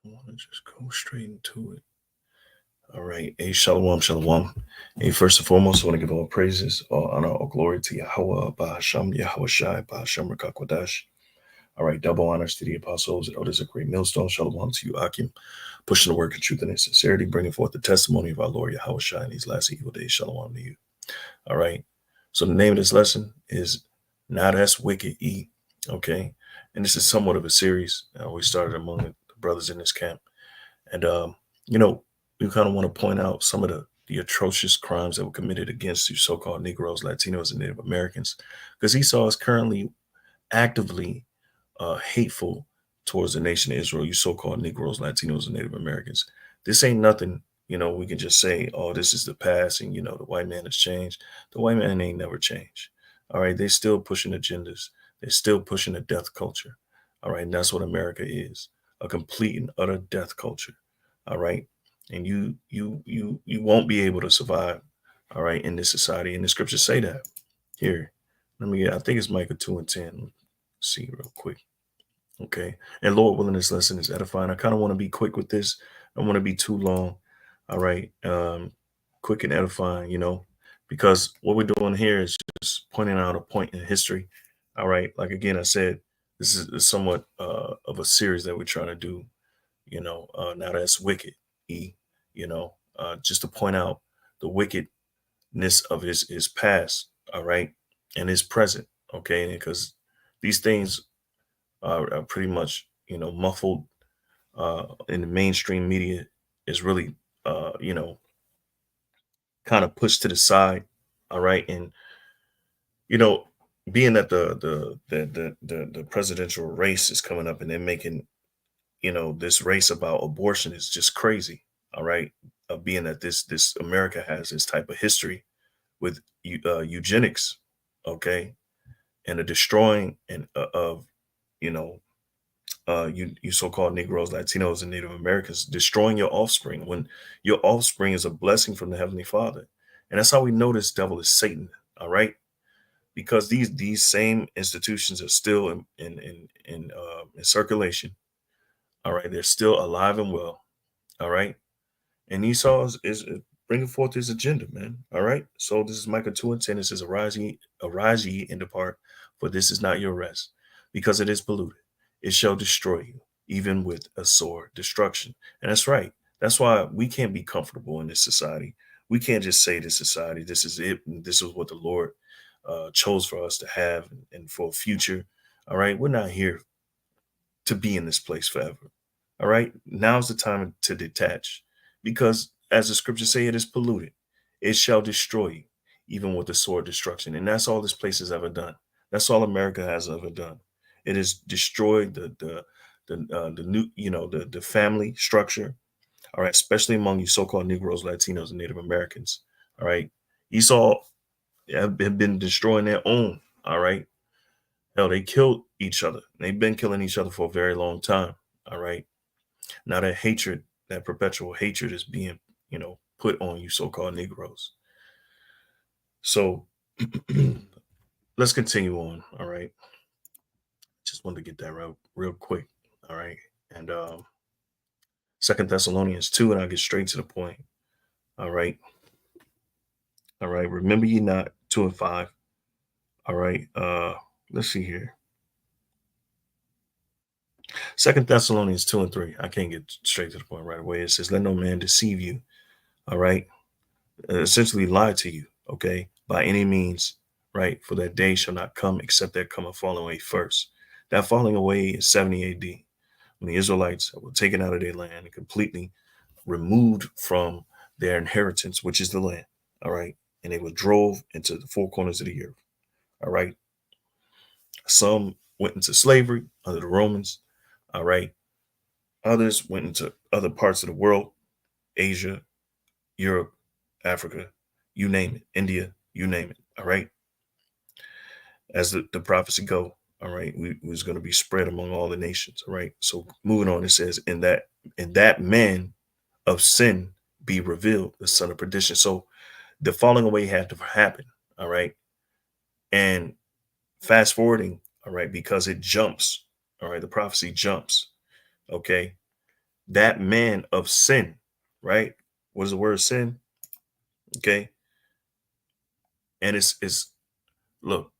I want to just go straight into it. All right. Hey, shalom, shalom. Hey, first and foremost, I want to give all praises, all honor, all glory to Yahweh, Bahasham, Yahweh Shai, Bahasham Rakakwadash. All right. Double honors to the apostles and elders of Great Millstone. Shalom to you, Akim, pushing the work of truth and in sincerity, bringing forth the testimony of our Lord Yahweh Shai in these last evil days. Shalom to you. All right. So the name of this lesson is Now That's Wicked E. Okay. And this is somewhat of a series. We started among the brothers in this camp. And, you know, we kind of want to point out some of the atrocious crimes that were committed against you so-called Negroes, Latinos, and Native Americans, because Esau is currently actively hateful towards the nation of Israel, you so-called Negroes, Latinos, and Native Americans. This ain't nothing, we can just say, oh, this is the past, and, the white man has changed. The white man ain't never changed. All right, they're still pushing agendas. They're still pushing a death culture. All right, and that's what America is, a complete and utter death culture. All right, and you won't be able to survive, all right, in this society. And the scriptures say that. Here, I think it's Micah 2:10. Let's see real quick. Okay. And Lord willing, this lesson is edifying. I kind of want to be quick with this. I don't want to be too long. All right. Quick and edifying, because what we're doing here is just pointing out a point in history. All right. Like again, I said, this is somewhat of a series that we're trying to do, now that's wicked, just to point out the wickedness of his past, all right, and his present, okay, because these things are pretty much muffled in the mainstream media, is really kind of pushed to the side, all right, and you know being that the presidential race is coming up and they're making this race about abortion is just crazy, all right, being that this America has this type of history with eugenics, okay, and the destroying and of you know you so-called Negroes, Latinos, and Native Americans, destroying your offspring when your offspring is a blessing from the Heavenly Father. And that's how we know this devil is Satan. All right, because these same institutions are still in circulation. All right, they're still alive and well. All right, and Esau is bringing forth his agenda, man. All right, so this is Micah 2:10. It says, arise ye and depart, for this is not your rest, because it is polluted. It shall destroy you, even with a sore destruction. And that's right. That's why we can't be comfortable in this society. We can't just say to society, this is it, and this is what the Lord chose for us to have and for a future. All right, we're not here to be in this place forever. All right. Now's the time to detach because, as the scriptures say, it is polluted. It shall destroy you, even with the sword destruction. And that's all this place has ever done. That's all America has ever done. It has destroyed the new, the family structure. All right. Especially among you so-called Negroes, Latinos, and Native Americans. All right. Esau have been destroying their own. All right. Hell, they killed each other. They've been killing each other for a very long time. All right. Now that hatred, that perpetual hatred is being, put on you so-called Negroes. So let's continue on. All right. Just wanted to get that real quick. All right. And Second Thessalonians 2, and I'll get straight to the point. All right. All right. Remember ye not 2 and 5. All right. Let's see here. Second Thessalonians 2 and 3. I can't get straight to the point right away. It says, let no man deceive you. All right. Essentially lie to you, okay, by any means, right? For that day shall not come except there come a falling away first. That falling away is 70 AD, when the Israelites were taken out of their land and completely removed from their inheritance, which is the land, all right? And they were drove into the four corners of the earth, all right? Some went into slavery under the Romans, all right? Others went into other parts of the world, Asia, Europe, Africa, you name it, India, you name it. All right. As the prophecy go, all right, we was going to be spread among all the nations. All right. So moving on, it says, in that man of sin be revealed, the son of perdition. So the falling away had to happen. All right. And fast forwarding, all right, because it jumps. All right, the prophecy jumps. Okay. that man of sin, right? What is the word sin? Okay. And it's look,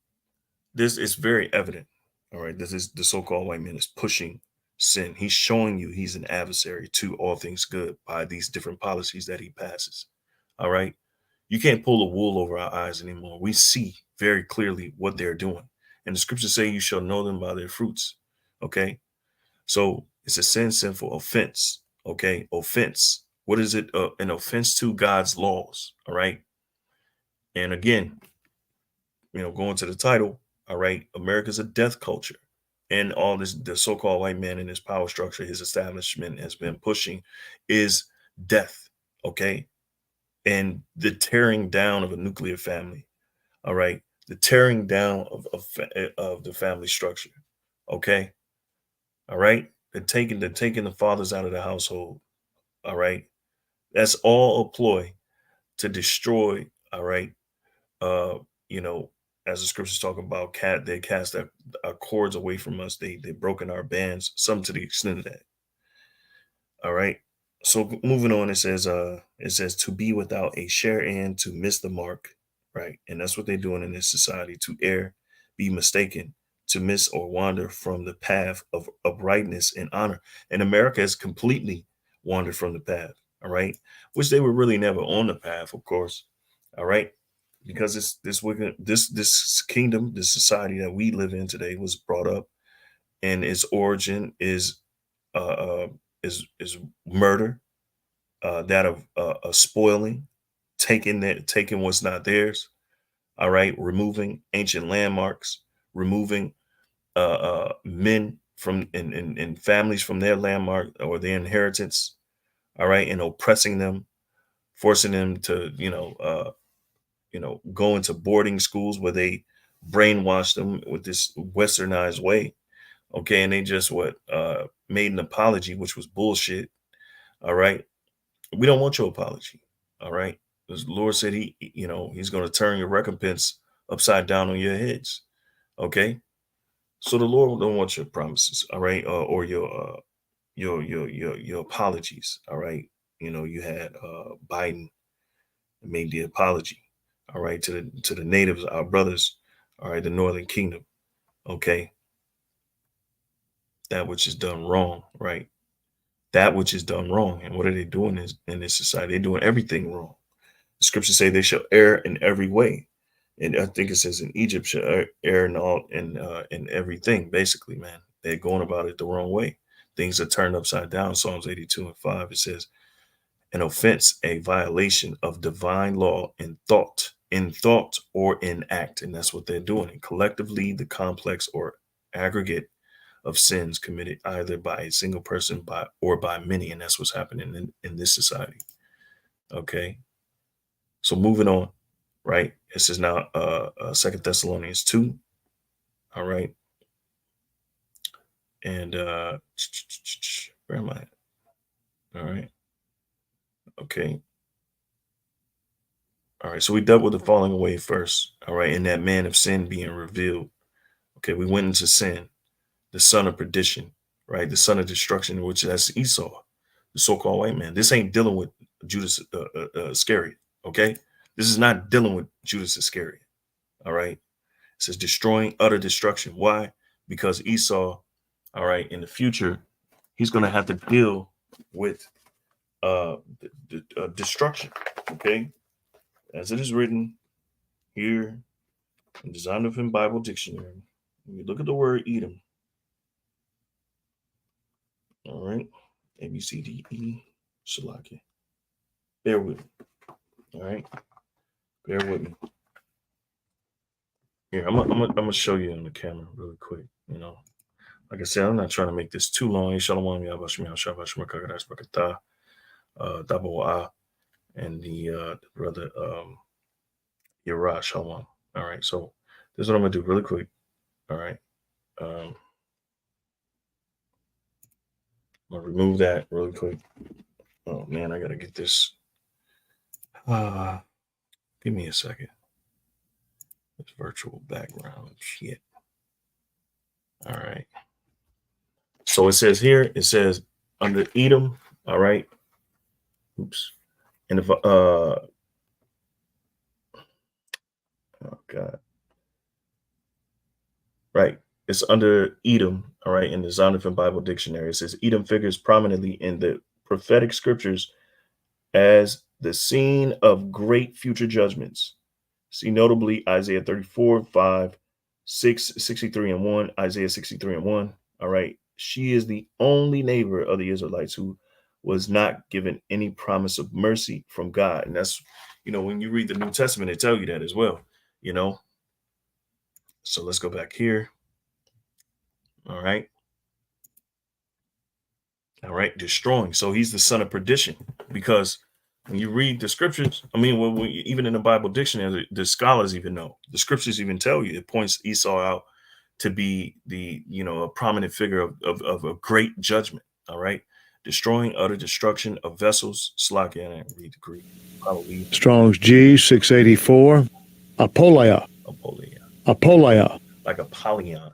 this is very evident. All right. This is the so-called white man is pushing sin. He's showing you he's an adversary to all things good by these different policies that he passes. All right. You can't pull the wool over our eyes anymore. We see very clearly what they're doing. And the scriptures say you shall know them by their fruits. Okay. So it's a sinful offense. Okay. Offense. What is it? An offense to God's laws. All right. And again, going to the title, all right, America's a death culture. And all this, the so-called white man and his power structure, his establishment has been pushing is death. Okay. And the tearing down of a nuclear family. All right. The tearing down of the family structure. Okay. All right. They're taking the fathers out of the household. All right. That's all a ploy to destroy. All right. uh you know as the scriptures talk about, they cast our cords away from us, they broken our bands, some to the extent of that. All right. So moving on, it says to be without a share in, to miss the mark, right? And that's what they're doing in this society, to err, be mistaken, to miss or wander from the path of uprightness and honor. And America has completely wandered from the path, all right, which they were really never on the path, of course. All right. Because this kingdom, this society that we live in today was brought up, and its origin uh, uh, is murder, that of spoiling, taking what's not theirs. All right, removing ancient landmarks, removing men from and families from their landmark or their inheritance. All right, and oppressing them, forcing them to go into boarding schools where they brainwash them with this westernized way. Okay, and they just made an apology, which was bullshit. All right, we don't want your apology. All right, the Lord said he's going to turn your recompense upside down on your heads. Okay, so the Lord don't want your promises. All right, or your apologies. All right, you had Biden made the apology. All right, to the natives, our brothers. All right, the Northern Kingdom. Okay, that which is done wrong. Right, that which is done wrong. And what are they doing in this society? They're doing everything wrong. The scriptures say they shall err in every way. And I think it says in Egypt shall err in all in everything. Basically, man, they're going about it the wrong way. Things are turned upside down. Psalms 82:5. It says, an offense, a violation of divine law in thought or in act. And that's what they're doing. And collectively, the complex or aggregate of sins committed either by a single person or by many. And that's what's happening in this society. Okay. So moving on, right? This is now 2 Thessalonians 2. All right. And where am I? All right. Okay. All right. So we dealt with the falling away first. All right. And that man of sin being revealed. Okay. We went into sin, the son of perdition, right? The son of destruction, which that's Esau, the so-called white man. This ain't dealing with Judas Iscariot. Okay. This is not dealing with Judas Iscariot. All right. It says destroying utter destruction. Why? Because Esau, all right, in the future, he's going to have to deal with destruction. Okay. As it is written here in the Zondervan Bible Dictionary, when you look at the word Edom, all right, A, B, C, D, E, Shalaki. Bear with me. All right. Bear with me. Here, I'm gonna show you on the camera really quick. Like I said, I'm not trying to make this too long. Shalom, Yahweh, Shabbat, Shemar, Barakatah, Dabawa, and the brother Yerah, Shalom. All right, so this is what I'm gonna do really quick. All right. I'm gonna remove that really quick. Oh man, I gotta get this. Uh Give me a second. This virtual background shit. All right. So it says here, under Edom, All right. Oops. And if oh God. Right. It's under Edom, all right, in the Zondervan Bible Dictionary. It says Edom figures prominently in the prophetic scriptures as the scene of great future judgments. See notably Isaiah 34, 5, 6, 63, and 1, Isaiah 63 and 1. All right. She is the only neighbor of the Israelites who was not given any promise of mercy from God. And that's, when you read the New Testament, they tell you that as well, you know. So let's go back here. All right. All right. Destroying. So he's the son of perdition because when you read the scriptures, I mean, even in the Bible dictionary, the scholars even know, the scriptures even tell you, it points Esau out to be a prominent figure of a great judgment. All right. Destroying, utter destruction of vessels. Slack, I didn't read the Greek. Probably. Strong's G 684. Apoleia. Apoleia. Like Apollyon.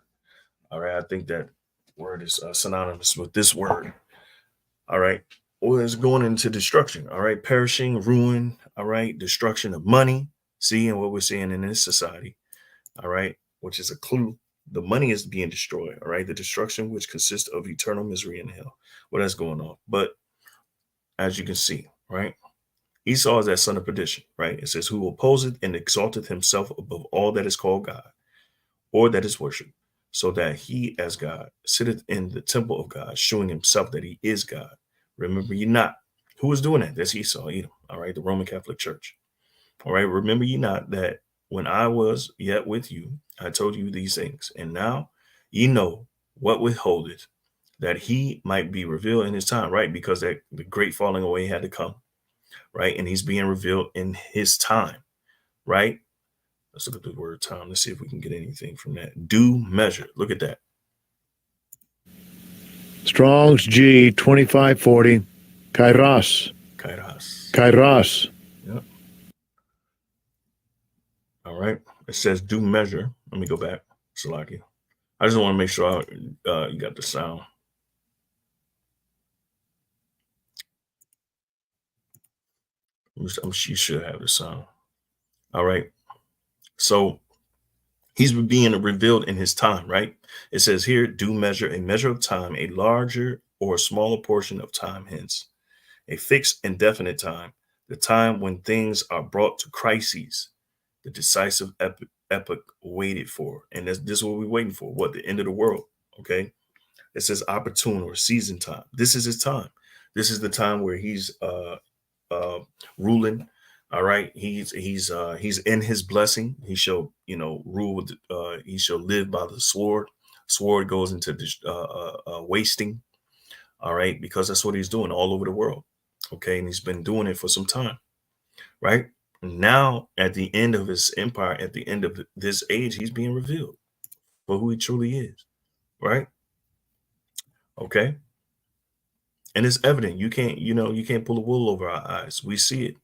All right. I think that word is synonymous with this word. All right. Or it's going into destruction. All right. Perishing, ruin. All right. Destruction of money. See, and what we're seeing in this society. All right. Which is a clue. The money is being destroyed. All right. The destruction, which consists of eternal misery in hell. Well, that's going on. But as you can see, right, Esau is that son of perdition, right? It says, who opposeth and exalteth himself above all that is called God or that is worshipped, so that he as God sitteth in the temple of God, showing himself that he is God. Remember ye not. Who was doing that? That's Esau, Edom, all right, the Roman Catholic Church. All right, remember ye not that when I was yet with you, I told you these things, and now ye know what withholdeth, that he might be revealed in his time, right? Because that the great falling away had to come, right? And he's being revealed in his time, right? Let's look at the word time. Let's see if we can get anything from that. Due measure. Look at that. Strong's G 2540. Kairos. Kairos. Kairos. Yep. All right. It says due measure. Let me go back. Salaki. I just want to make sure you got the sound. She should have the sound. All right. So he's being revealed in his time, right? It says here, do measure, a measure of time, a larger or smaller portion of time hence, a fixed and definite time, the time when things are brought to crises, the decisive epoch waited for. And this is what we're waiting for. What? The end of the world. Okay. It says opportune or season time. This is his time. This is the time where he's ruling. All right, he's in his blessing. He shall rule with. He shall live by the sword. Sword goes into wasting. All right, because that's what he's doing all over the world. Okay, and he's been doing it for some time. Right now, at the end of his empire, at the end of this age, he's being revealed for who he truly is. Right. Okay. And it's evident. You can't pull the wool over our eyes. We see it,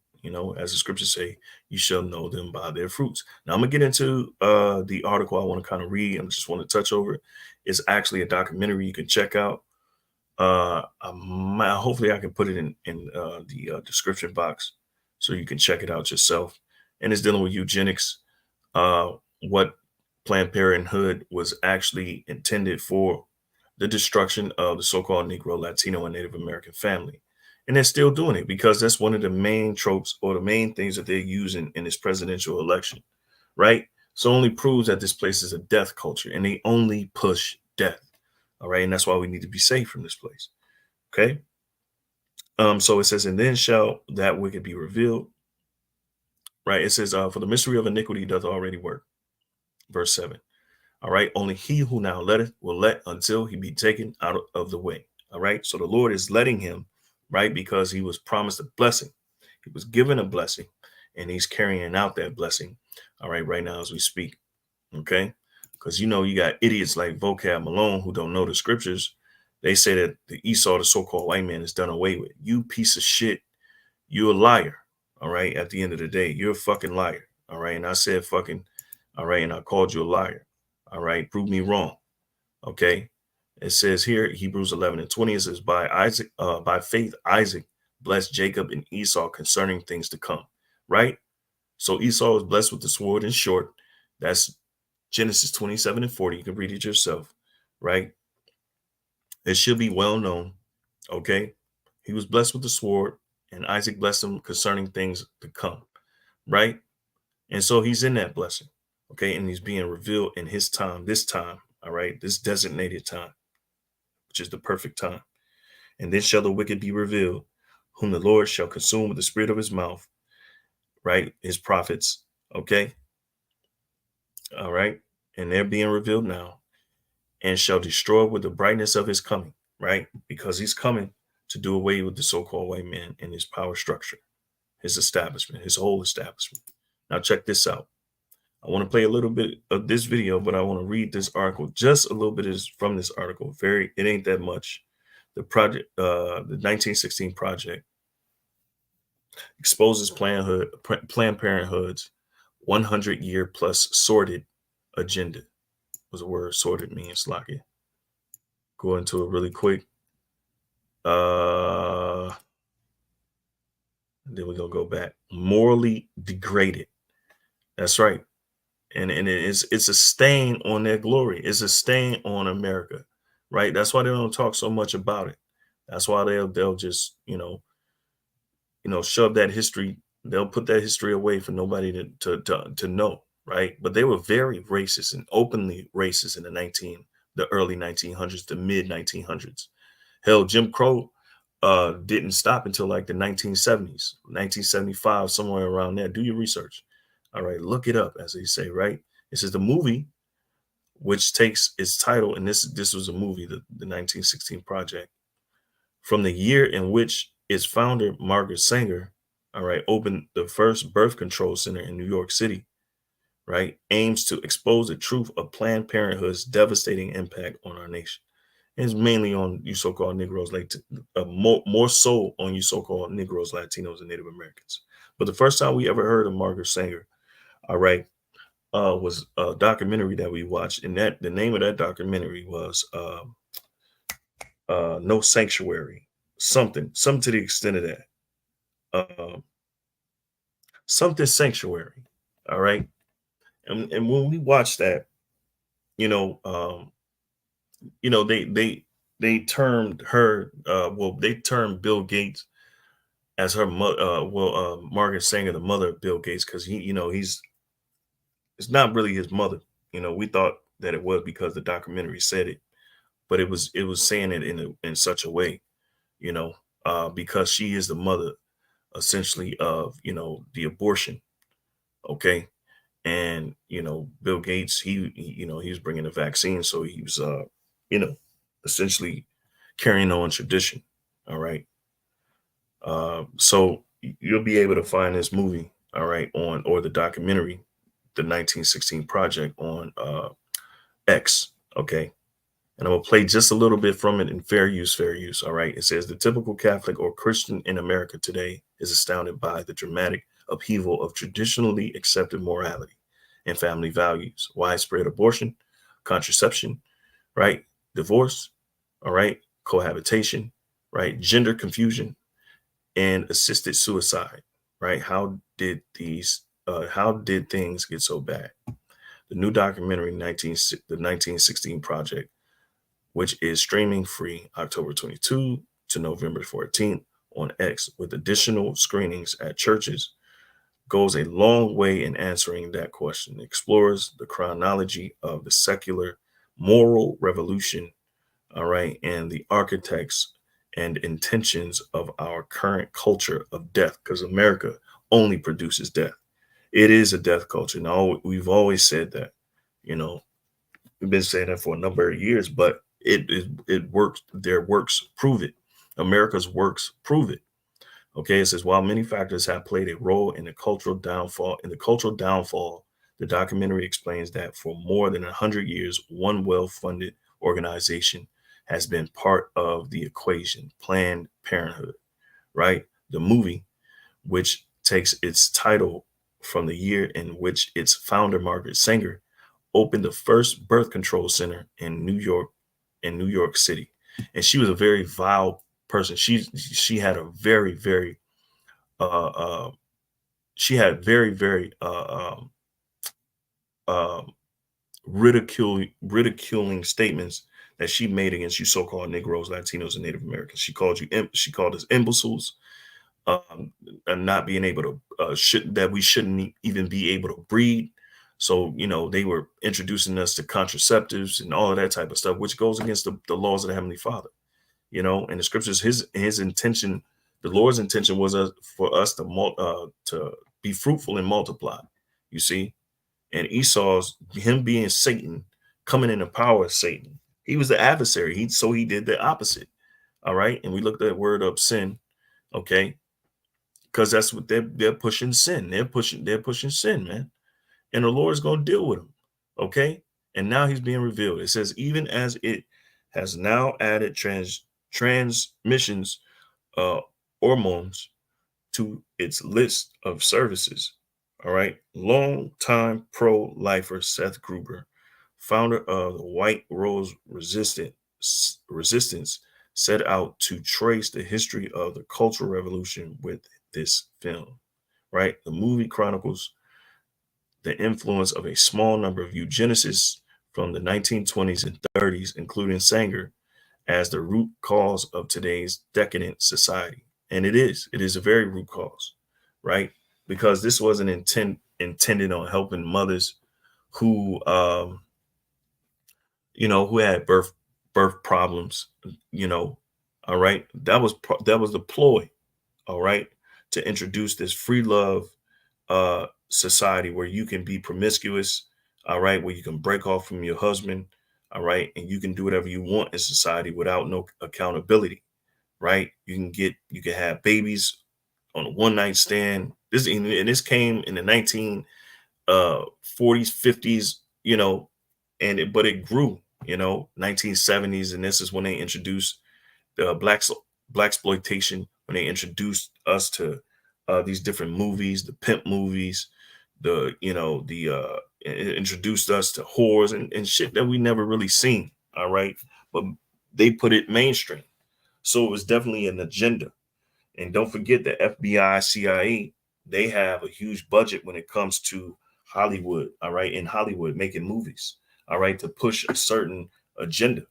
as the scriptures say, you shall know them by their fruits. Now I'm gonna get into the article I want to kind of read. I just want to touch over it. It's actually a documentary you can check out. Hopefully I can put it in the description box so you can check it out yourself. And it's dealing with eugenics, what Planned Parenthood was actually intended for, the destruction of the so-called Negro, Latino, and Native American family. And they're still doing it because that's one of the main tropes or the main things that they're using in this presidential election, right? So it only proves that this place is a death culture and they only push death. All right. And that's why we need to be safe from this place. Okay. So it says, and then shall that wicked be revealed. Right. It says, for the mystery of iniquity doth already work. Verse 7. All right. Only he who now letteth will let until he be taken out of the way. All right. So the Lord is letting him, right, because he was promised a blessing. He was given a blessing and he's carrying out that blessing. All right now as we speak. Okay. Because, you got idiots like Vocab Malone who don't know the scriptures. They say that the Esau, the so-called white man, is done away with. You piece of shit. You're a liar. All right. At the end of the day, you're a fucking liar. All right. And I said fucking. All right. And I called you a liar. All right. Prove me wrong. Okay. It says here, Hebrews 11:20, it says, by faith, Isaac blessed Jacob and Esau concerning things to come, right? So Esau was blessed with the sword in short. That's Genesis 27:40. You can read it yourself, right? It should be well known, okay? He was blessed with the sword, and Isaac blessed him concerning things to come, right? And so he's in that blessing, okay? And he's being revealed in his time, this time, all right? This designated time, which is the perfect time. And then shall the wicked be revealed, whom the Lord shall consume with the spirit of his mouth, right? His prophets, okay? All right. And they're being revealed now, and shall destroy with the brightness of his coming, right? Because he's coming to do away with the so-called white man and his power structure, his establishment, his whole establishment. Now, check this out. I want to play a little bit of this video, but I want to read this article. Just a little bit is from this article. It ain't that much. The 1916 project exposes Planned Parenthood's 100-year plus sordid agenda. Was a word sordid means, Slocky. Go into it really quick. Then we're gonna go back. Morally degraded. That's right. And it's a stain on their glory. It's a stain on America, right? That's why they don't talk so much about it. That's why they'll just shove that history. They'll put that history away for nobody to know, right? But they were very racist and openly racist in the early 1900s, the mid 1900s. Hell, Jim Crow didn't stop until like the 1970s, 1975, somewhere around there. Do your research. All right, look it up, as they say, right? This is the movie which takes its title, and this was a movie, the 1916 Project, from the year in which its founder, Margaret Sanger, all right, opened the first birth control center in New York City, right, aims to expose the truth of Planned Parenthood's devastating impact on our nation. And it's mainly on you so-called Negroes, like more so on you so-called Negroes, Latinos, and Native Americans. But the first time we ever heard of Margaret Sanger, all right, was a documentary that we watched, and that the name of that documentary was No Sanctuary, something to the extent of that. Something sanctuary. All right. And when we watch that, they termed her they termed Bill Gates as her mother, Margaret Sanger, the mother of Bill Gates, because it's not really his mother. We thought that it was because the documentary said it, but it was saying it in such a way, because she is the mother essentially of the abortion. Okay. And Bill Gates, he was bringing the vaccine, so he was essentially carrying on tradition. All right. So you'll be able to find this movie, all right, or the documentary, the 1916 Project, on X. Okay. And I'm going to play just a little bit from it in fair use. All right. It says the typical Catholic or Christian in America today is astounded by the dramatic upheaval of traditionally accepted morality and family values, widespread abortion, contraception, right? Divorce, all right? Cohabitation, right? Gender confusion, and assisted suicide, right? How did things get so bad? The new documentary, the 1916 Project, which is streaming free October 22 to November 14th on X, with additional screenings at churches, goes a long way in answering that question. It explores the chronology of the secular moral revolution, all right, and the architects and intentions of our current culture of death, because America only produces death. It is a death culture. Now, we've always said that, we've been saying that for a number of years, but it works. Their works prove it. America's works prove it. Okay, it says while many factors have played a role in the cultural downfall, the documentary explains that for more than 100 years, one well-funded organization has been part of the equation: Planned Parenthood. Right, the movie, which takes its title from the year in which its founder, Margaret Sanger, opened the first birth control center in New York, in New York City. And she was a very vile person. She had a very, very she had very, very ridiculing statements that she made against you so-called Negroes, Latinos, and Native Americans. She called us imbeciles, and not being able to that we shouldn't even be able to breed. So they were introducing us to contraceptives and all of that type of stuff, which goes against the laws of the Heavenly Father. And the scriptures, his intention, the Lord's intention was for us to be fruitful and multiply. You see, and Esau's, him being Satan, coming in the power of Satan, he was the adversary. He did the opposite. All right, and we looked at that word up, sin. Okay, because that's what they're pushing, sin. They're pushing sin, man. And the Lord's going to deal with them. Okay, and now he's being revealed. It says, even as it has now added transmissions, hormones to its list of services. All right. Long-time pro-lifer Seth Gruber, founder of the White Rose Resistance, set out to trace the history of the Cultural Revolution with this film. Right. The movie chronicles the influence of a small number of eugenicists from the 1920s and 30s, including Sanger, as the root cause of today's decadent society. And it is a very root cause, right? Because this wasn't intended on helping mothers who, who had birth problems, all right. That was the ploy, all right, to introduce this free love society where you can be promiscuous, all right, where you can break off from your husband, all right, and you can do whatever you want in society without no accountability, right? You can have babies on a one night stand. This came in the 1940s, 50s, but it grew, 1970s, and this is when they introduced the blaxploitation, when they introduced us to these different movies, the pimp movies, it introduced us to whores and shit that we never really seen. All right. But they put it mainstream. So it was definitely an agenda. And don't forget the FBI, CIA, they have a huge budget when it comes to Hollywood. All right. In Hollywood, making movies. All right. To push a certain agenda.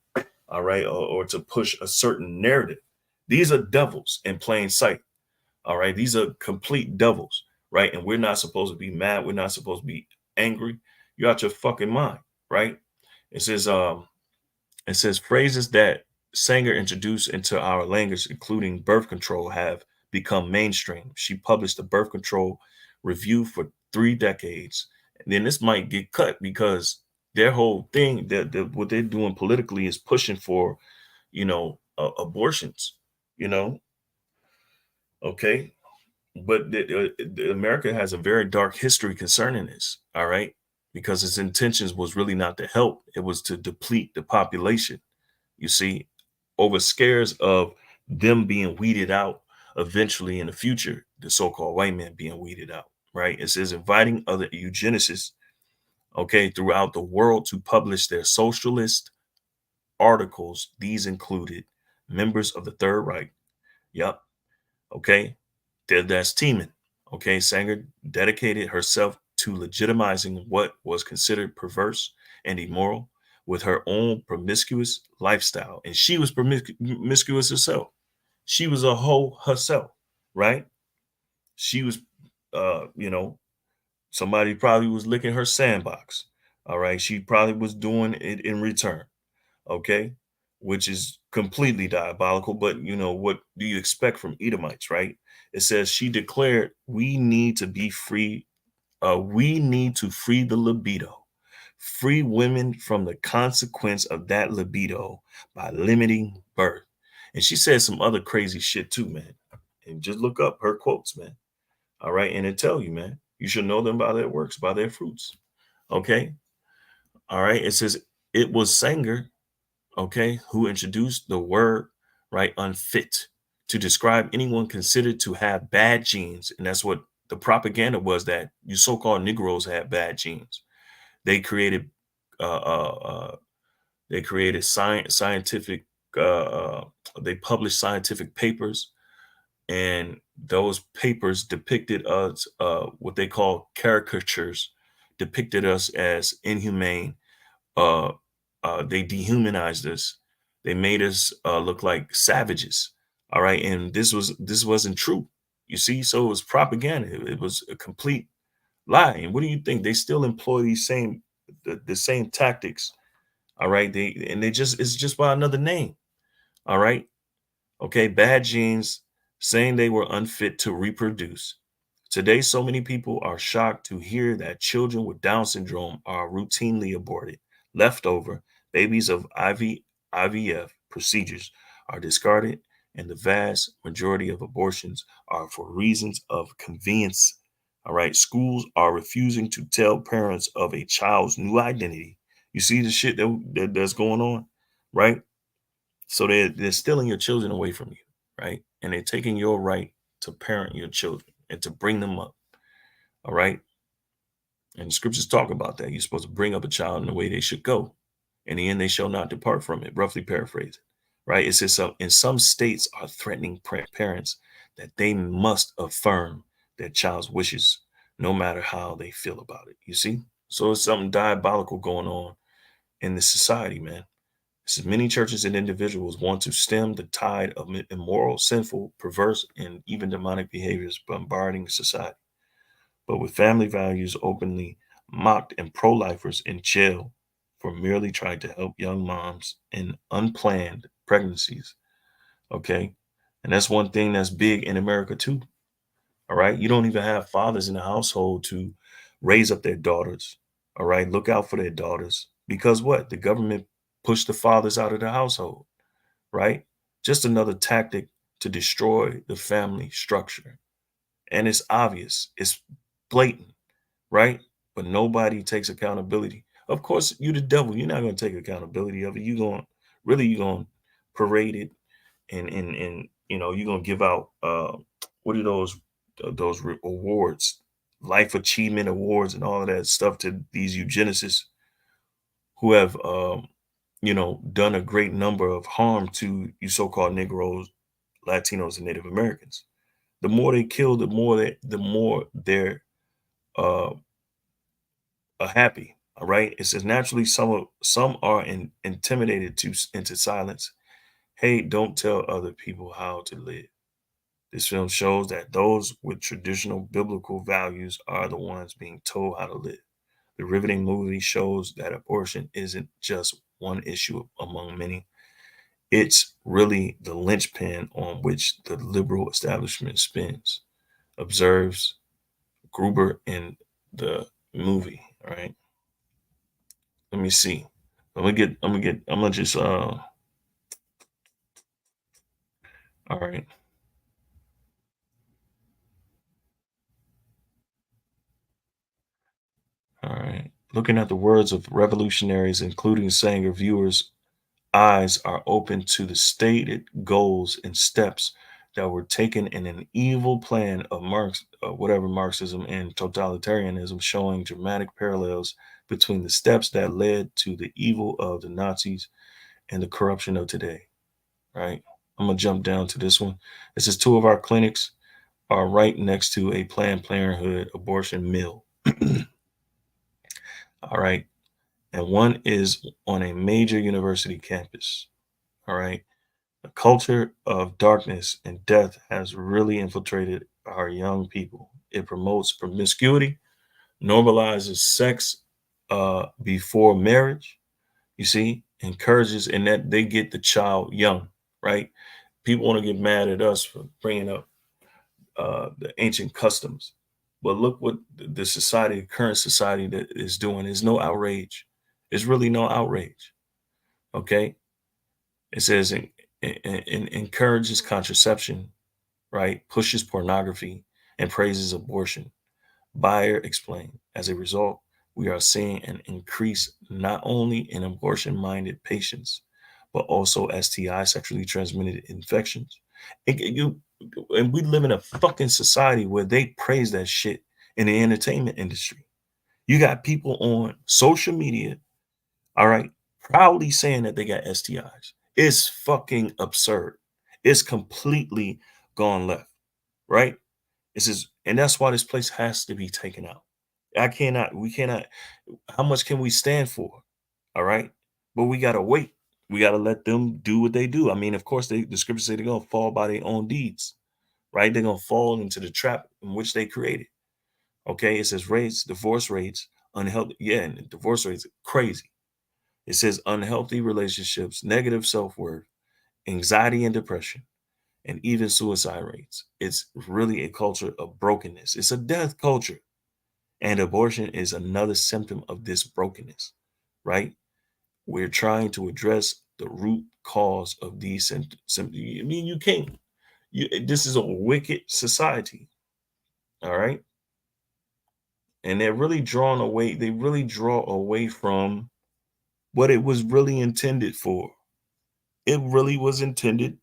All right. Or to push a certain narrative. These are devils in plain sight. All right. These are complete devils. Right. And we're not supposed to be mad. We're not supposed to be angry. You're out your fucking mind. Right. It says phrases that Sanger introduced into our language, including birth control, have become mainstream. She published a birth control review for 3 decades. And then this might get cut because their whole thing, what they're doing politically is pushing for, abortions, okay. But America has a very dark history concerning this, all right, because its intentions was really not to help. It was to deplete the population, you see, over scares of them being weeded out eventually in the future, the so-called white man being weeded out, right? It says inviting other eugenicists, okay, throughout the world to publish their socialist articles. These included members of the Third Reich. Yep. Okay. That's Tiemann. Okay. Sanger dedicated herself to legitimizing what was considered perverse and immoral with her own promiscuous lifestyle. And she was promiscuous herself. She was a hoe herself, right? She was, somebody probably was licking her sandbox. All right. She probably was doing it in return. Okay. Which is completely diabolical. But, what do you expect from Edomites, right? It says she declared, we need to be free. We need to free the libido, free women from the consequence of that libido by limiting birth. And she said some other crazy shit too, man. And just look up her quotes, man. All right. And it tell you, man, you should know them by their works, by their fruits. Okay. All right. It says it was Sanger, okay, who introduced the word, right, unfit, to describe anyone considered to have bad genes. And that's what the propaganda was, that you so-called Negroes had bad genes. They created They created scientific, uh, they published scientific papers, and those papers depicted us, what they call caricatures, depicted us as inhumane. Uh, they dehumanized us. They made us look like savages. All right, and this wasn't true. You see, so it was propaganda. It was a complete lie. And what do you think? They still employ these the same tactics. All right, they just it's just by another name. All right, okay, bad genes, saying they were unfit to reproduce. Today, so many people are shocked to hear that children with Down syndrome are routinely aborted. Leftover babies of IVF procedures are discarded, and the vast majority of abortions are for reasons of convenience. All right, schools are refusing to tell parents of a child's new identity. You see the shit that's going on, right? So they're stealing your children away from you, right? And they're taking your right to parent your children and to bring them up. All right. And the scriptures talk about that. You're supposed to bring up a child in the way they should go. In the end, they shall not depart from it. Roughly paraphrase. Right. It says in some states are threatening parents that they must affirm their child's wishes, no matter how they feel about it. You see? So it's something diabolical going on in this society, man. Says many churches and individuals want to stem the tide of immoral, sinful, perverse, and even demonic behaviors bombarding society. But with family values openly mocked and pro-lifers in jail for merely trying to help young moms in unplanned pregnancies. Okay. And that's one thing that's big in America too. All right. You don't even have fathers in the household to raise up their daughters. All right. Look out for their daughters. Because what? The government pushed the fathers out of the household, right? Just another tactic to destroy the family structure. And it's obvious, it's blatant, right? But nobody takes accountability. Of course, you the devil. You're not going to take accountability of it. You're going to parade it, and you're going to give out what are those awards, life achievement awards, and all of that stuff to these eugenicists who have done a great number of harm to you so-called Negroes, Latinos, and Native Americans. The more they kill, the more they're uh, happy. All right. It says naturally some are intimidated into silence. Hey, don't tell other people how to live. This film shows that those with traditional biblical values are the ones being told how to live. The riveting movie shows that abortion isn't just one issue among many. It's really the linchpin on which the liberal establishment spins, observes Gruber in the movie. All right. Let me see. I'm gonna just all right. All right. Looking at the words of revolutionaries, including saying reviewers' eyes are open to the stated goals and steps that were taken in an evil plan of Marxism and totalitarianism, showing dramatic parallels between the steps that led to the evil of the Nazis and the corruption of today. Right. I'm gonna jump down to this one. It says two of our clinics are right next to a Planned Parenthood abortion mill. All right. And one is on a major university campus. All right. The culture of darkness and death has really infiltrated our young people. It promotes promiscuity, normalizes sex before marriage, you see, encourages, and that they get the child young, right? People want to get mad at us for bringing up the ancient customs. But look what the society, current society that is doing. Is no outrage. It's really no outrage. Okay. It says encourages contraception, right? Pushes pornography and praises abortion. Bayer explained. As a result, we are seeing an increase not only in abortion minded patients, but also STI, sexually transmitted infections. And we live in a fucking society where they praise that shit in the entertainment industry. You got people on social media, all right, proudly saying that they got STIs. It's fucking absurd. It's completely gone left, right? This is, and that's why this place has to be taken out. We cannot, how much can we stand for? All right. But we gotta wait. We gotta let them do what they do. I mean, of course, the scriptures say they're gonna fall by their own deeds, right? They're gonna fall into the trap in which they created. Okay, it says rates, divorce rates, unhealthy. Yeah, and divorce rates crazy. It says unhealthy relationships, negative self-worth, anxiety and depression, and even suicide rates. It's really a culture of brokenness. It's a death culture. And abortion is another symptom of this brokenness, right? We're trying to address the root cause of these symptoms. I mean, you can't. This is a wicked society, all right? And they're really drawn away. They really draw away from what it was really intended for. It really was intended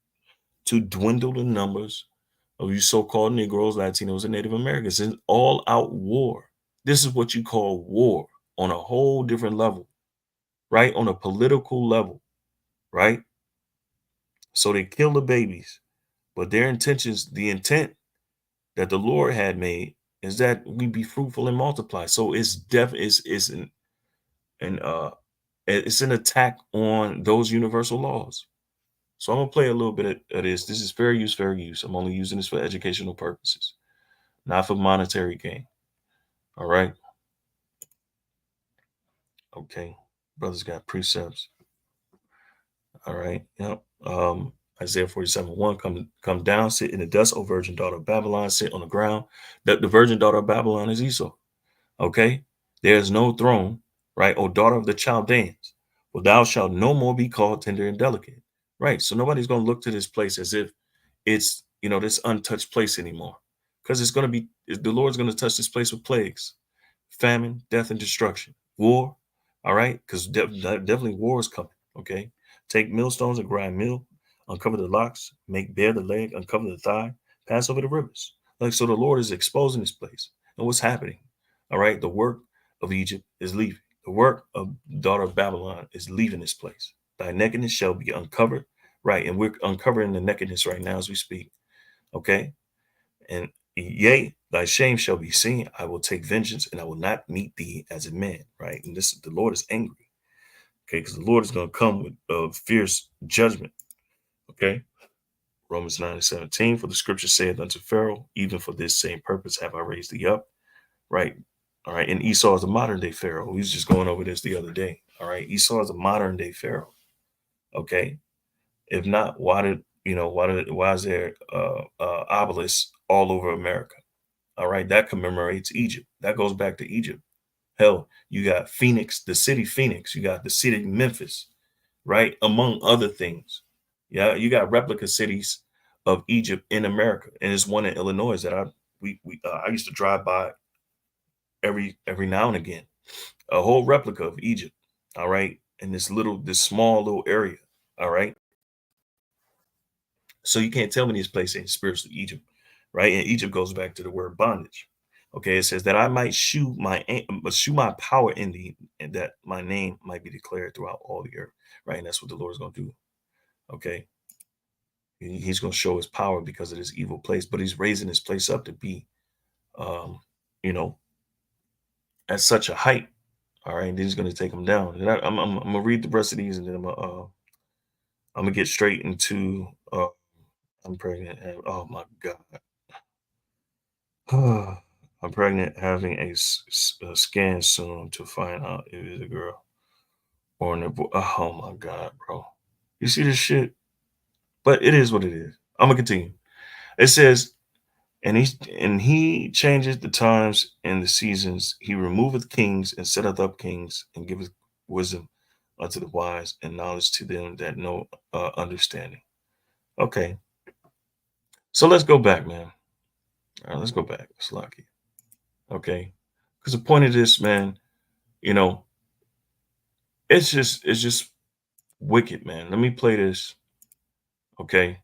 to dwindle the numbers of you so-called Negroes, Latinos, and Native Americans. It's an all-out war. This is what you call war on a whole different level, right? On a political level, right? So they kill the babies, but their intentions, the intent that the Lord had made is that we be fruitful and multiply. So it's it's an attack on those universal laws. So I'm gonna play a little bit of this. This is fair use, fair use. I'm only using this for educational purposes, not for monetary gain. All right. Okay. Brothers got precepts. All right. Yep. Isaiah 47:1, come down, sit in the dust, O virgin daughter of Babylon, sit on the ground. The virgin daughter of Babylon is Esau. Okay. There's no throne, right? O daughter of the Chaldeans, for thou shalt no more be called tender and delicate. Right. So nobody's going to look to this place as if it's, this untouched place anymore. Because it's going to be, the Lord's going to touch this place with plagues, famine, death, and destruction, war. All right. Because definitely war is coming. Okay. Take millstones and grind meal, uncover the locks, make bare the leg, uncover the thigh, pass over the rivers. Like, so the Lord is exposing this place. And what's happening? All right. The work of Egypt is leaving. The work of the daughter of Babylon is leaving this place. Thy nakedness shall be uncovered. Right. And we're uncovering the nakedness right now as we speak. Okay. And yea, thy shame shall be seen. I will take vengeance and I will not meet thee as a man. Right. And the Lord is angry. Okay, because the Lord is going to come with fierce judgment. Okay, Romans 9:17, for the scripture saith unto Pharaoh, even for this same purpose have I raised thee up. Right. All right. And Esau is a modern day Pharaoh. We was just going over this the other day. All right. Esau is a modern day Pharaoh. Okay. If not, why is there obelisks all over America? All right. That commemorates Egypt. That goes back to Egypt. Hell, you got Phoenix, the city Phoenix. You got the city Memphis, right? Among other things. Yeah, you got replica cities of Egypt in America, and there's one in Illinois that I used to drive by every now and again. A whole replica of Egypt. All right, in this small little area. All right. So you can't tell me this place ain't spiritually Egypt, right? And Egypt goes back to the word bondage. Okay, it says that I might shew my power in thee, and that my name might be declared throughout all the earth. Right, and that's what the Lord is going to do. Okay, he's going to show his power because of this evil place, but he's raising this place up to be, at such a height. All right, and then he's going to take them down. And I'm gonna read the rest of these, and then I'm gonna get straight into. I'm pregnant, and oh my God. I'm pregnant, having a scan soon to find out if it's a girl or a boy. Oh my God, bro. You see this shit? But it is what it is. I'm gonna continue. It says, and he changes the times and the seasons. He removeth kings and setteth up kings and giveth wisdom unto the wise and knowledge to them that know understanding. Okay. So let's go back, man. All right, let's go back. It's lucky. Okay, because the point of this, man, it's just wicked, man. Let me play this, okay,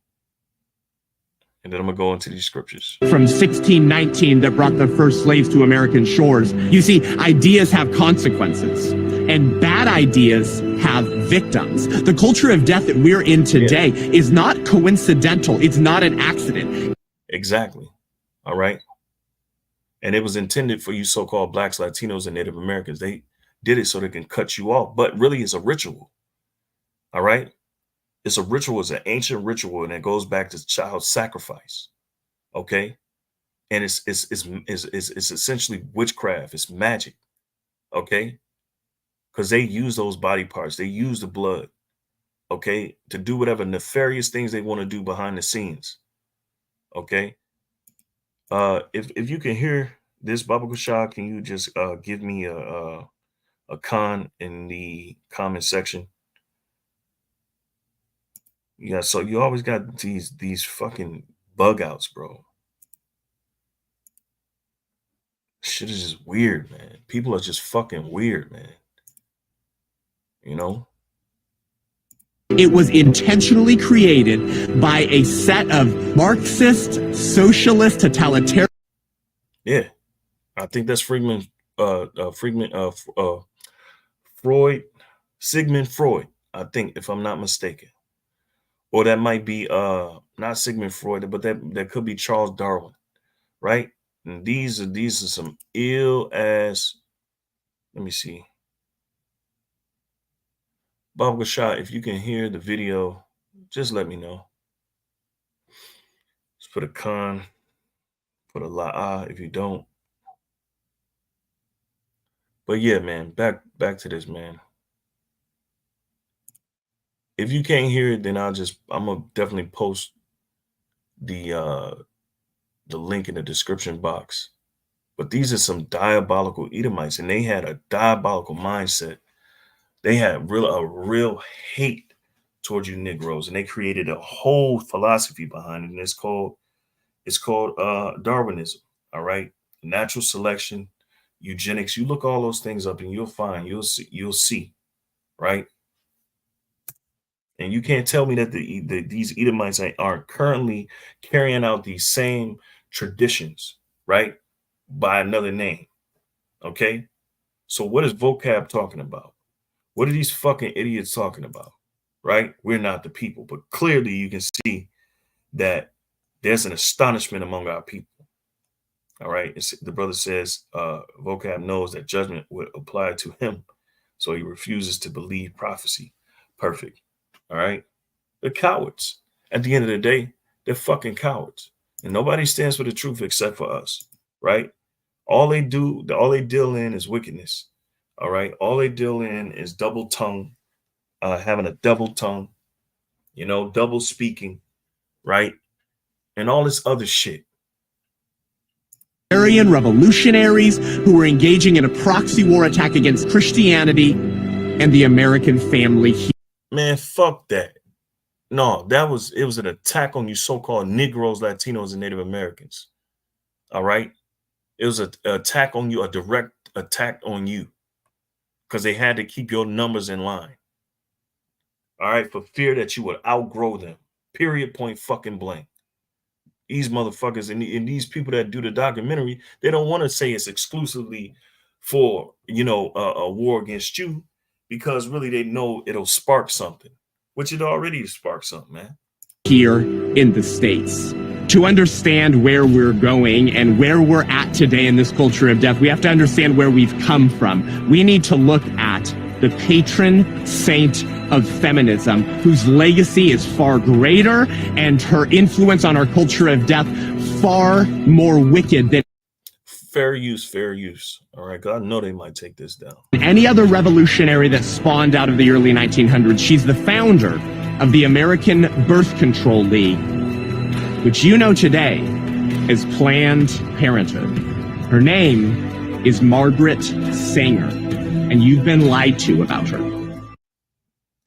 and then I'm gonna go into these scriptures. From 1619 that brought the first slaves to American shores. You see, ideas have consequences, and bad ideas have victims. The culture of death that we're in today is not coincidental. It's not an accident. Exactly. All right. And it was intended for you so-called blacks, Latinos, and Native Americans. They did it so they can cut you off, but really it's a ritual. All right. It's a ritual. It's an ancient ritual, and it goes back to child sacrifice. Okay. And it's essentially witchcraft. It's magic. Okay. Because they use those body parts. They use the blood. Okay. To do whatever nefarious things they want to do behind the scenes. Okay. If you can hear this, Baba Kushal, can you just give me a con in the comment section? Yeah, so you always got these fucking bug outs, bro. Shit is just weird, man. People are just fucking weird, man. You know? It was intentionally created by a set of Marxist, socialist, totalitarian. Yeah, I think that's Freud, Sigmund Freud, I think, if I'm not mistaken. Or that might be not Sigmund Freud, but that could be Charles Darwin, right? And these are some ill ass. Let me see. Bob Gashot, if you can hear the video, just let me know. Let's put a con, put a la if you don't. But yeah, man, back to this, man. If you can't hear it, then I'm gonna definitely post the link in the description box. But these are some diabolical Edomites, and they had a diabolical mindset. They had a real hate towards you Negroes, and they created a whole philosophy behind it. And it's called Darwinism. All right, natural selection, eugenics. You look all those things up, and you'll see, right? And you can't tell me that these Edomites aren't currently carrying out these same traditions, right? By another name. Okay. So what is vocab talking about? What are these fucking idiots talking about? Right? We're not the people, but clearly you can see that there's an astonishment among our people. All right. The brother says vocab knows that judgment would apply to him, so he refuses to believe prophecy. Perfect. All right. They're cowards. At the end of the day, they're fucking cowards. And nobody stands for the truth except for us. Right? All they deal in is wickedness. All right. All they deal in is double tongue, having a double tongue, double speaking, right? And all this other shit. Revolutionaries who were engaging in a proxy war attack against Christianity and the American family. Man, fuck that. No, it was an attack on you so-called Negroes, Latinos, and Native Americans. All right. It was an attack on you, a direct attack on you, because they had to keep your numbers in line. All right, for fear that you would outgrow them. Period, point, fucking blank. These motherfuckers and these people that do the documentary, they don't want to say it's exclusively for, a war against you, because really they know it'll spark something, which it already sparked something, man. Here in the States. To understand where we're going and where we're at today in this culture of death, we have to understand where we've come from. We need to look at the patron saint of feminism, whose legacy is far greater and her influence on our culture of death far more wicked than fair use. All right, God, I know they might take this down. Any other revolutionary that spawned out of the early 1900s. She's the founder of the American Birth Control League, which today is Planned Parenthood. Her name is Margaret Sanger, and you've been lied to about her.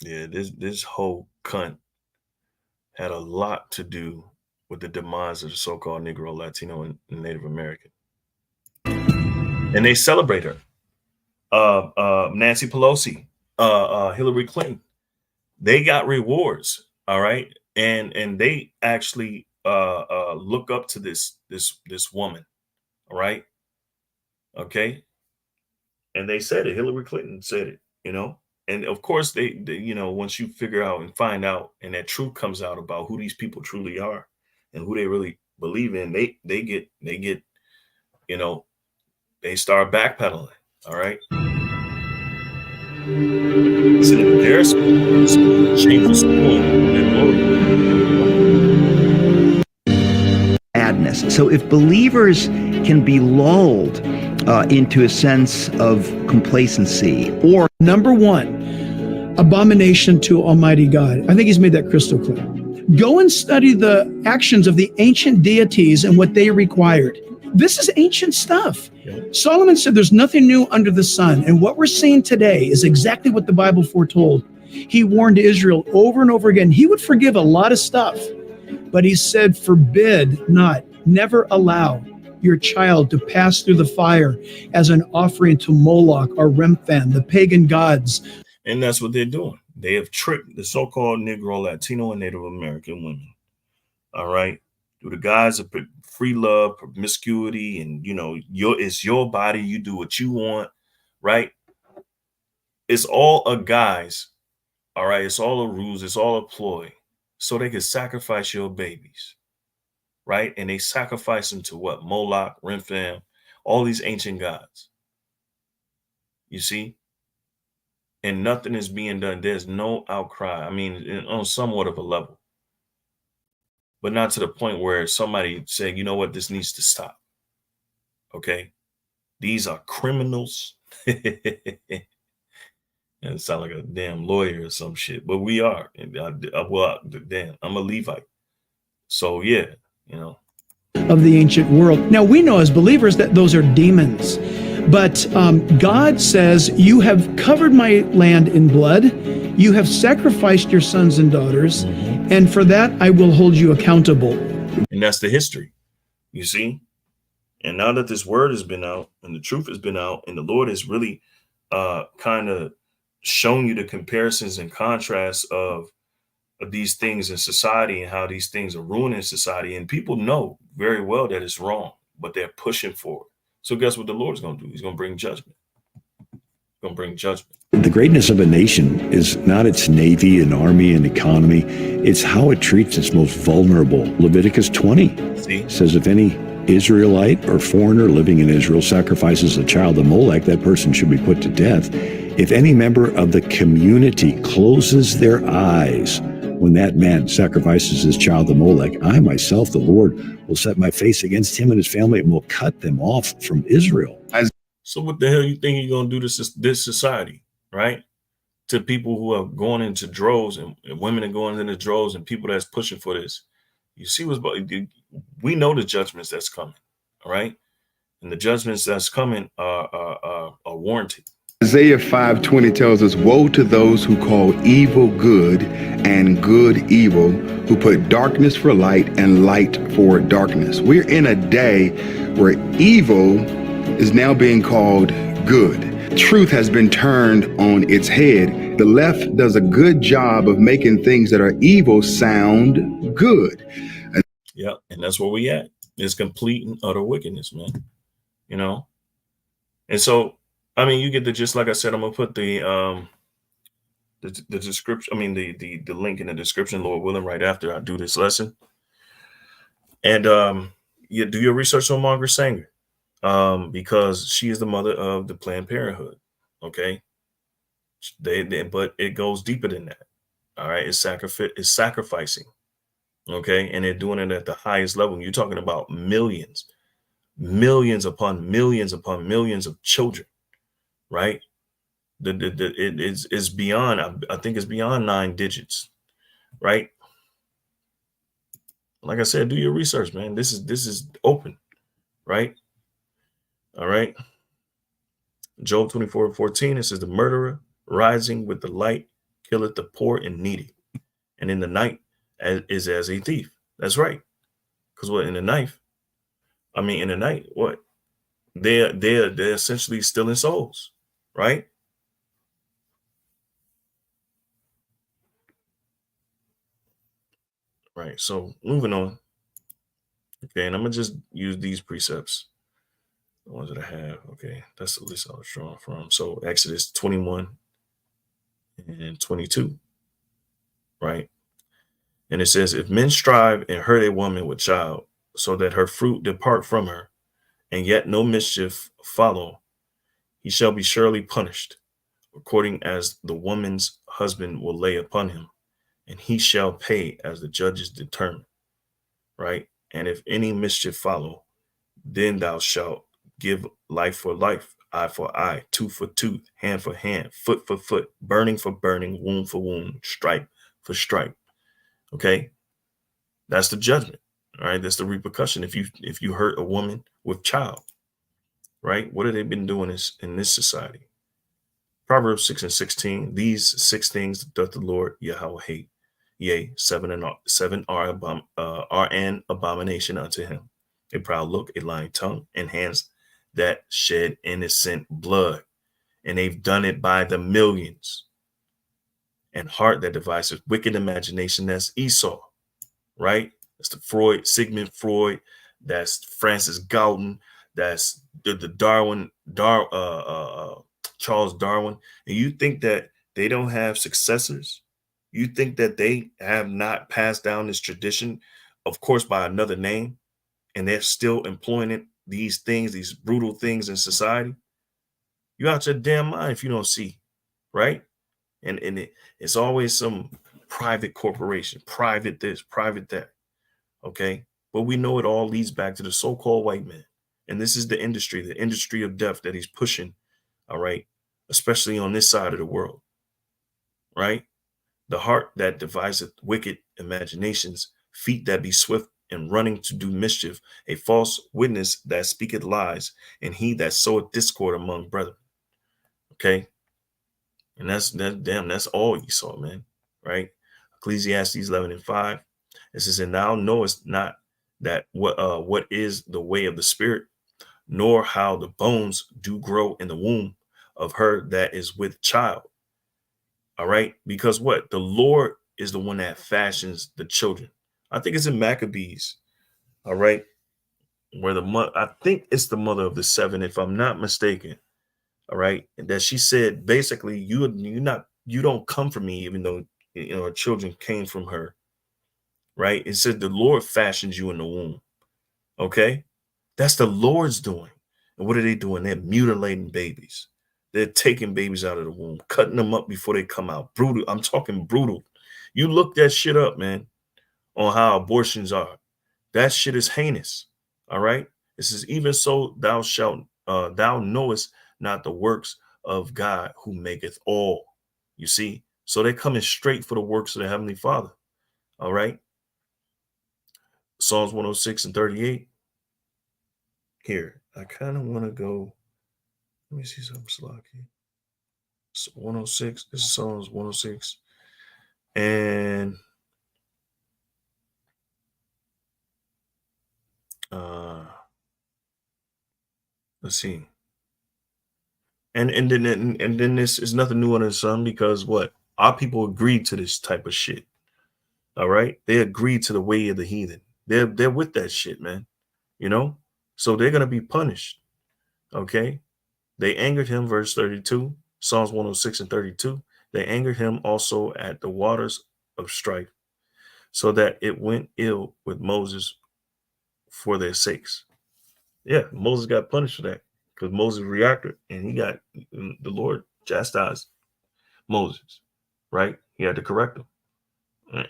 Yeah, this whole cunt had a lot to do with the demise of the so-called Negro, Latino, and Native American. And they celebrate her. Nancy Pelosi, Hillary Clinton, they got rewards, all right? And they actually look up to this woman, all right? Okay. And they said it. Hillary Clinton said it. you know. And of course, they you know, once you figure out and find out, and that truth comes out about who these people truly are and who they really believe in, they get, you know, they start backpedaling. All right. So their shameful madness. So if believers can be lulled into a sense of complacency, or number one, abomination to Almighty God. I think he's made that crystal clear. Go and study the actions of the ancient deities and what they required. This is ancient stuff. Solomon said there's nothing new under the sun. And what we're seeing today is exactly what the Bible foretold. He warned Israel over and over again. He would forgive a lot of stuff, but he said, forbid not, never allow your child to pass through the fire as an offering to Moloch or Remphan, the pagan gods. And that's what they're doing. They have tricked the so-called Negro, Latino, and Native American women. All right. Through the guise of free love, promiscuity, and, you know, it's your body. You do what you want. Right. It's all a guise. All right. It's all a ruse. It's all a ploy. So they can sacrifice your babies. Right. And they sacrifice them to what? Moloch, Remphan, all these ancient gods. You see? And nothing is being done. There's no outcry. I mean, on somewhat of a level, but not to the point where somebody said, you know what, this needs to stop. Okay. These are criminals. And it sounds like a damn lawyer or some shit, but we are. And damn, I'm a Levite. So yeah, you know. Of the ancient world. Now we know as believers that those are demons. But God says, you have covered my land in blood. You have sacrificed your sons and daughters. And for that, I will hold you accountable. And that's the history, you see. And now that this word has been out and the truth has been out and the Lord has really kind of shown you the comparisons and contrasts of these things in society and how these things are ruining society. And people know very well that it's wrong, but they're pushing for it. So guess what the Lord's going to do? He's going to bring judgment. He's going to bring judgment. The greatness of a nation is not its navy and army and economy. It's how it treats its most vulnerable. Leviticus 20 says if any Israelite or foreigner living in Israel sacrifices a child to Molech, that person should be put to death. If any member of the community closes their eyes when that man sacrifices his child to Molech, I myself, the Lord, will set my face against him and his family and will cut them off from Israel. So what the hell you think you're going to do to this society, right? To people who are going into droves and women are going into droves and people that's pushing for this. You see we know the judgments that's coming, all right? And the judgments that's coming are warranted. Isaiah 5:20 tells us, woe to those who call evil good and good evil, who put darkness for light and light for darkness. We're in a day where evil is now being called good. Truth has been turned on its head. The left does a good job of making things that are evil sound good. Yeah, and that's where we at. It's complete and utter wickedness, man. You know? And so I mean, you get the gist. Like I said, I'm gonna put the description. I mean, the link in the description, Lord willing, right after I do this lesson. And you do your research on Margaret Sanger, because she is the mother of the Planned Parenthood. Okay, but it goes deeper than that. All right, it's sacrificing. Okay, and they're doing it at the highest level. You're talking about millions upon millions upon millions of children. Right, it's beyond. I think it's beyond 9 digits. Right. Like I said, do your research, man. This is open. Right. All right. Job 24:14. It says the murderer rising with the light killeth the poor and needy, and in the night is as a thief. That's right. Because what in the night? What they're essentially stealing souls. Right. Right. So moving on. Okay. And I'm going to just use these precepts. The ones that I have. Okay. That's the list I was drawing from. So Exodus 21, and 22, right? And it says, if men strive and hurt a woman with child, so that her fruit depart from her, and yet no mischief follow, he shall be surely punished, according as the woman's husband will lay upon him, and he shall pay as the judges determine, right? And if any mischief follow, then thou shalt give life for life, eye for eye, tooth for tooth, hand for hand, foot for foot, burning for burning, wound for wound, stripe for stripe. Okay, that's the judgment. All right, that's the repercussion. If you hurt a woman with child, right? What have they been doing in this society? Proverbs 6:16. These 6 things doth the Lord Yahweh hate. Yea, seven are an abomination unto him: a proud look, a lying tongue, and hands that shed innocent blood. And they've done it by the millions. And heart that devises wicked imagination, that's Esau, right? That's the Sigmund Freud, that's Francis Galton, that's the Charles Darwin. And you think that they don't have successors? You think that they have not passed down this tradition, of course, by another name, and they're still employing these things, these brutal things in society? You out your damn mind if you don't see, right? And it's always some private corporation, private this, private that. Okay. But we know it all leads back to the so-called white man. And this is the industry of death that he's pushing. All right. Especially on this side of the world. Right. The heart that deviseth wicked imaginations, feet that be swift and running to do mischief, a false witness that speaketh lies, and he that soweth discord among brethren. Okay. And that's all Esau, man. Right. Ecclesiastes 11:5. It says, and thou knowest not that what is the way of the spirit, nor how the bones do grow in the womb of her that is with child. All right. Because what? The Lord is the one that fashions the children. I think it's in Maccabees. All right. Where I think it's the mother of the 7, if I'm not mistaken. All right. And that she said, basically, you don't come from me, even though, her children came from her. Right. It said the Lord fashions you in the womb. Okay. That's the Lord's doing. And what are they doing? They're mutilating babies. They're taking babies out of the womb, cutting them up before they come out. Brutal. I'm talking brutal. You look that shit up, man, on how abortions are. That shit is heinous. All right. It says, even so thou knowest not the works of God who maketh all. You see? So they're coming straight for the works of the Heavenly Father. All right. Psalms 106:38. Here, I kind of want to go. Let me see something, Slocky. 106. This is Psalms 106. And let's see. And then this is nothing new under the sun, because what? Our people agreed to this type of shit. All right. They agreed to the way of the heathen. They're with that shit, man. So they're gonna be punished. Okay. They angered him, verse 32, Psalms 106:32. They angered him also at the waters of strife, so that it went ill with Moses for their sakes. Yeah, Moses got punished for that, because Moses reacted, and the Lord chastised Moses, right? He had to correct him.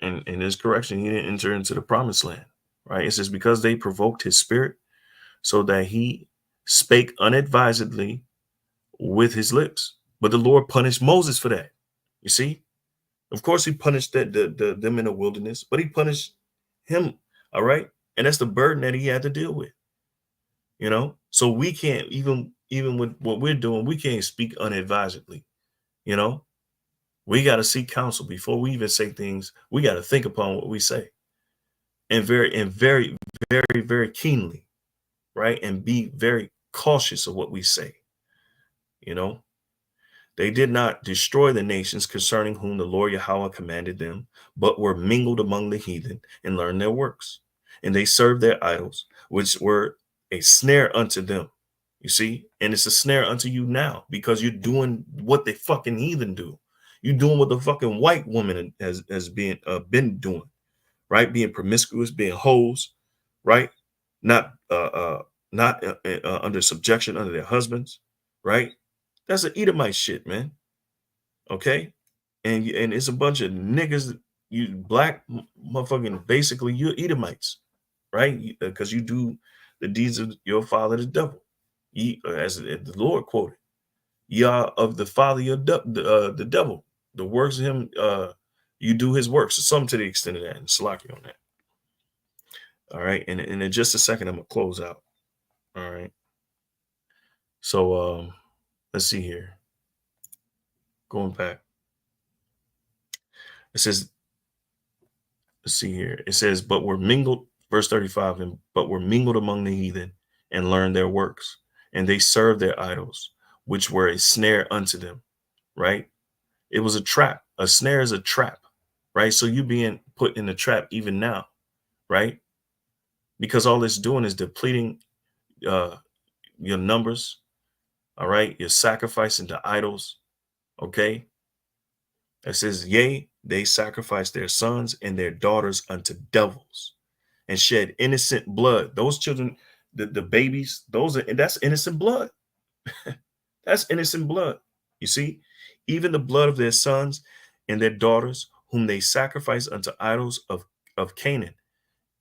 And in his correction, he didn't enter into the promised land, right? It says, because they provoked his spirit, so that he spake unadvisedly with his lips. But the Lord punished Moses for that. You see? Of course, he punished them in the wilderness, but he punished him. All right. And that's the burden that he had to deal with. So we can't, even with what we're doing, we can't speak unadvisedly. We got to seek counsel before we even say things. We got to think upon what we say, and very, very, very keenly, right? And be very cautious of what we say. They did not destroy the nations concerning whom the Lord Yahweh commanded them, but were mingled among the heathen and learned their works. And they served their idols, which were a snare unto them. You see? And it's a snare unto you now, because you're doing what the fucking heathen do. You doing what the fucking white woman has been doing, right? Being promiscuous, being hoes, right? Not under subjection under their husbands, right? That's an Edomite shit, man. Okay, and it's a bunch of niggas. You black motherfucking basically you're Edomites, right? Because you do the deeds of your father, the devil. As the Lord quoted, "Ye are of the father your the devil. The works of him, you do his works." So some to the extent of that, and slack you on that. All right, and in just a second, I'm gonna close out. All right. So let's see here. Going back, it says, let's see here. It says, but we're mingled, verse 35, and but we're mingled among the heathen and learned their works, and they served their idols, which were a snare unto them. Right? It was a trap. A snare is a trap, right? So you being put in the trap even now, right? Because all it's doing is depleting your numbers, all right? You're sacrificing to idols, okay? It says, yea, they sacrifice their sons and their daughters unto devils and shed innocent blood. Those children, the babies, that's innocent blood. That's innocent blood. You see, even the blood of their sons and their daughters, whom they sacrificed unto idols of Canaan.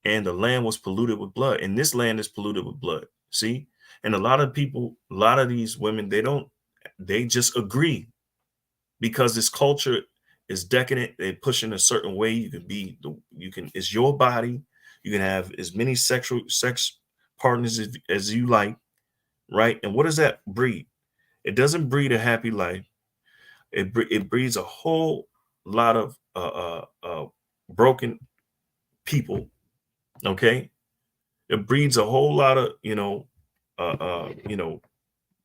And the land was polluted with blood. And this land is polluted with blood. See, and a lot of people, a lot of these women, they just agree because this culture is decadent. They push in a certain way. It's your body. You can have as many sex partners as you like, right? And what does that breed? It doesn't breed a happy life. It breeds a whole lot of broken people. Okay, it breeds a whole lot of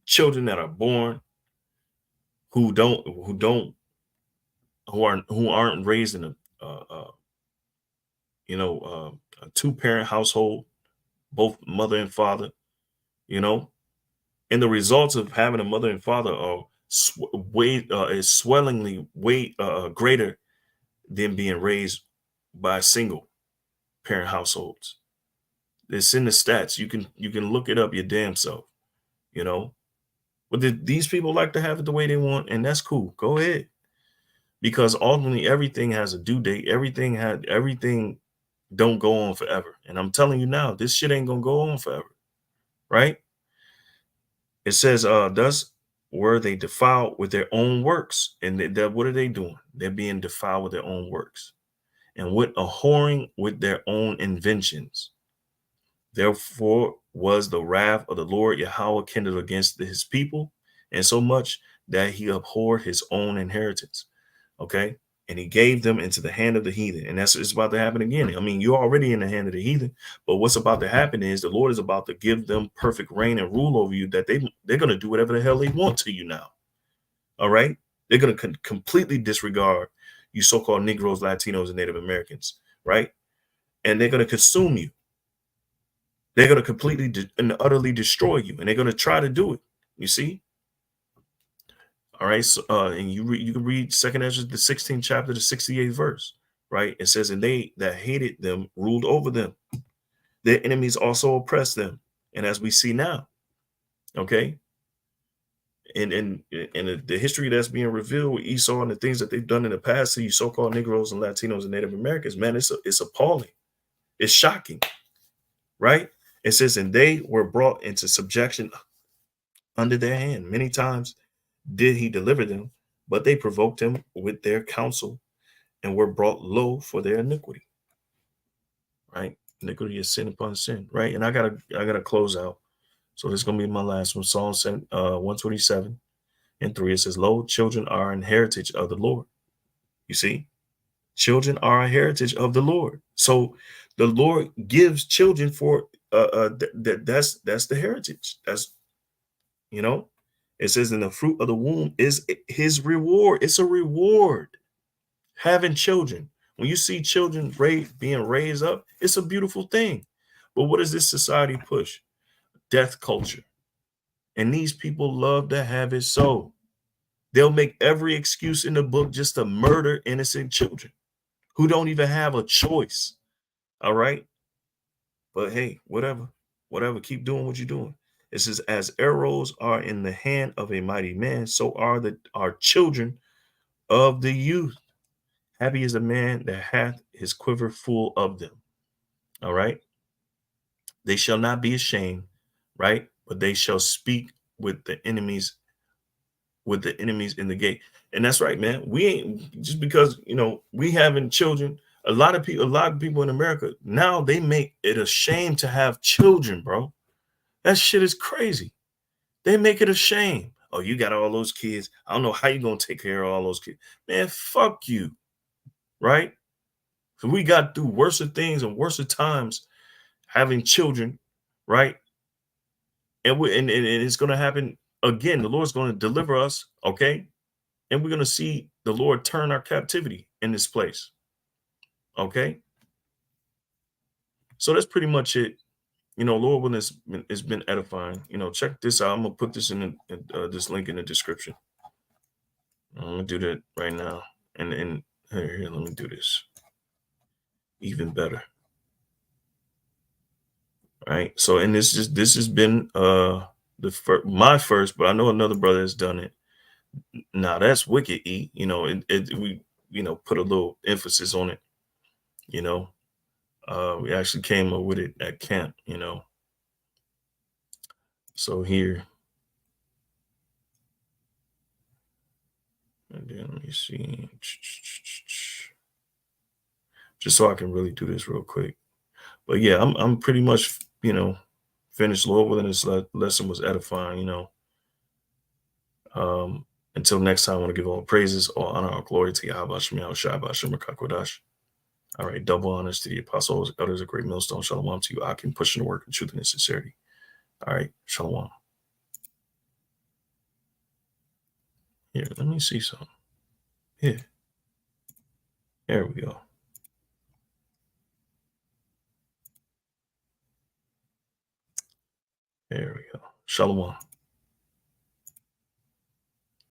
children that are born who aren't raised in a two-parent household, both mother and father, and the results of having a mother and father are is swellingly way greater than being raised by single parent households. It's in the stats. You can look it up your damn self, But these people like to have it the way they want, and that's cool. Go ahead, because ultimately everything has a due date. Everything don't go on forever. And I'm telling you now, this shit ain't gonna go on forever, right? It says, thus were they defiled with their own works. And what are they doing? They're being defiled with their own works and with a whoring with their own inventions. Therefore was the wrath of the Lord Yahweh kindled against his people, and so much that he abhorred his own inheritance. Okay. And he gave them into the hand of the heathen. And it's about to happen again. I mean, you're already in the hand of the heathen, but what's about to happen is the Lord is about to give them perfect reign and rule over you, that they're going to do whatever the hell they want to you now. All right. They're going to completely disregard you so-called Negroes, Latinos, and Native Americans. Right. And they're going to consume you. They're going to completely and utterly destroy you. And they're going to try to do it. You see? All right. So, and you can read 2nd Ezra, the 16th chapter, the 68th verse, right? It says, and they that hated them ruled over them. Their enemies also oppressed them. And as we see now, okay. And the history that's being revealed with Esau and the things that they've done in the past to you so-called Negroes and Latinos and Native Americans, man, it's appalling. It's shocking, right? It says, and they were brought into subjection under their hand. Many times did he deliver them, but they provoked him with their counsel and were brought low for their iniquity. Right? Iniquity is sin upon sin, right? And I gotta close out. So this is gonna be my last one. Psalm 127 and 3. It says, lo, children are an heritage of the Lord. You see, children are a heritage of the Lord. So the Lord gives children for that's the heritage. That's, it says, in the fruit of the womb is his reward. It's a reward. Having children, when you see children being raised up, it's a beautiful thing. But what does this society push? Death culture. And these people love to have it so. They'll make every excuse in the book just to murder innocent children who don't even have a choice. All right. But hey, whatever, keep doing what you're doing. It says, as arrows are in the hand of a mighty man, so are our children of the youth. Happy is the man that hath his quiver full of them. All right. They shall not be ashamed, right? But they shall speak with the enemies in the gate. And that's right, man. We ain't just because, we having children. A lot of people in America now, they make it a shame to have children, bro. That shit is crazy. They make it a shame. Oh, you got all those kids. I don't know how you gonna take care of all those kids. Man, fuck you. Right? So we got through worse things and worse times having children, right? And it's gonna happen again. The Lord's gonna deliver us, okay? And we're gonna see the Lord turn our captivity in this place. Okay. So that's pretty much it. Lord willing, it's been edifying. Check this out. I'm gonna put this in this link in the description. I'm gonna do that right now. And here, let me do this. Even better. All right. So, and this has been my first, but I know another brother has done it. Now that's wicked. We put a little emphasis on it. We actually came up with it at camp, So here, and then let me see, just so I can really do this real quick. But yeah, I'm pretty much, finished. Lord willing, this lesson was edifying, Until next time, I want to give all praises, all honor, all glory to Yahweh Shem Shai B'Shem Kodash. All right, double honors to the apostles, elders, a great millstone. Shalom to you. I can push in the work of truth and sincerity. All right, shalom. Here, let me see something. Here. There we go. There we go. Shalom.